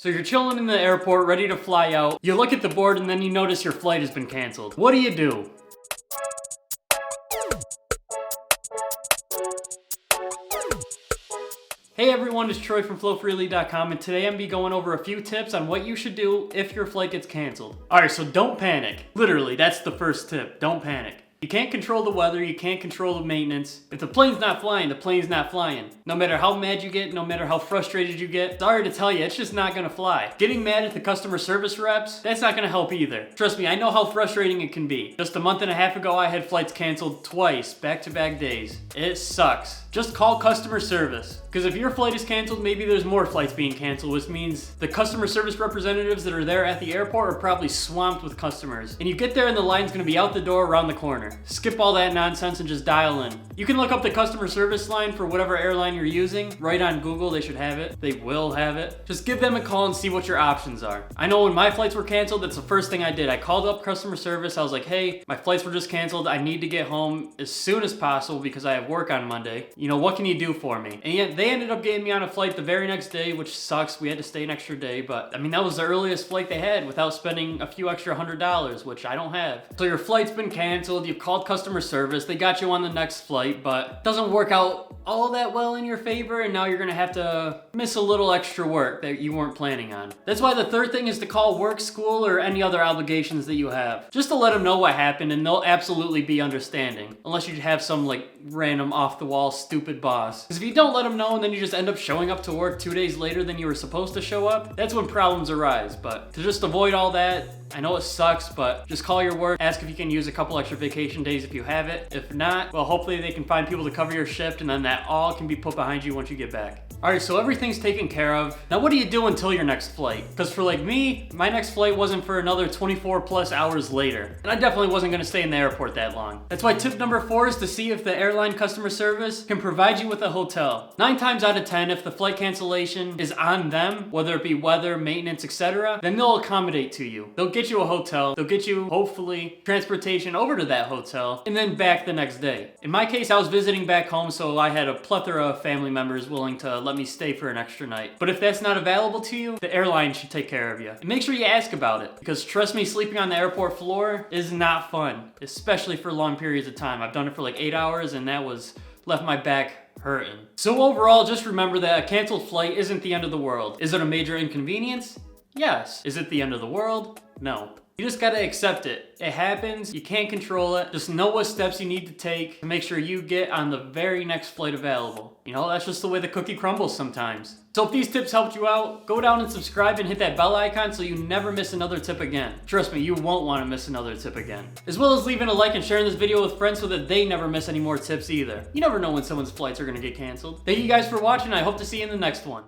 So you're chilling in the airport, ready to fly out. You look at the board and then you notice your flight has been canceled. What do? Hey everyone, it's Troy from FlowFreely.com, and today I'm be going over a few tips on what you should do if your flight gets canceled. Alright, so don't panic. Literally, that's the first tip. Don't panic. You can't control the weather, you can't control the maintenance. If the plane's not flying, the plane's not flying. No matter how mad you get, no matter how frustrated you get, sorry to tell you, it's just not gonna fly. Getting mad at the customer service reps, that's not gonna help either. Trust me, I know how frustrating it can be. Just a month and a half ago, I had flights canceled twice, back-to-back days. It sucks. Just call customer service. Because if your flight is canceled, maybe there's more flights being canceled, which means the customer service representatives that are there at the airport are probably swamped with customers. And you get there and the line's gonna be out the door around the corner. Skip all that nonsense and just dial in. You can look up the customer service line for whatever airline you're using. Right on Google, they should have it. They will have it. Just give them a call and see what your options are. I know when my flights were canceled, that's the first thing I did. I called up customer service. I was like, hey, my flights were just canceled. I need to get home as soon as possible because I have work on Monday. You know, what can you do for me? And yet they ended up getting me on a flight the very next day, which sucks. We had to stay an extra day, but I mean, that was the earliest flight they had without spending a few extra $100, which I don't have. So your flight's been canceled. You've called customer service. They got you on the next flight, but it doesn't work out all that well in your favor, and now you're gonna have to miss a little extra work that you weren't planning on. That's why the third thing is to call work, school, or any other obligations that you have. Just to let them know what happened, and they'll absolutely be understanding. Unless you have some like random off-the-wall stupid boss. Because if you don't let them know and then you just end up showing up to work 2 days later than you were supposed to show up, that's when problems arise. But to just avoid all that, I know it sucks, but just call your work, ask if you can use a couple extra vacation days if you have it. If not, well, hopefully they can find people to cover your shift, and then that all can be put behind you once you get back. Alright, so everything's taken care of. Now what do you do until your next flight? Because for like me, my next flight wasn't for another 24 plus hours later. And I definitely wasn't gonna stay in the airport that long. That's why tip number 4 is to see if the airline customer service can provide you with a hotel. 9 times out of 10, if the flight cancellation is on them, whether it be weather, maintenance, etc., then they'll accommodate to you. They'll get you a hotel, they'll get you, hopefully, transportation over to that hotel, and then back the next day. In my case, I was visiting back home, so I had a plethora of family members willing to let me stay for an extra night. But if that's not available to you, the airline should take care of you. And make sure you ask about it, because trust me, sleeping on the airport floor is not fun, especially for long periods of time. I've done it for like 8 hours, and that was left my back hurting. So overall, just remember that a canceled flight isn't the end of the world. Is it a major inconvenience? Yes. Is it the end of the world? No. You just gotta accept it. It happens, you can't control it. Just know what steps you need to take to make sure you get on the very next flight available. You know, that's just the way the cookie crumbles sometimes. So if these tips helped you out, go down and subscribe and hit that bell icon so you never miss another tip again. Trust me, you won't want to miss another tip again. As well as leaving a like and sharing this video with friends so that they never miss any more tips either. You never know when someone's flights are gonna get canceled. Thank you guys for watching. I hope to see you in the next one.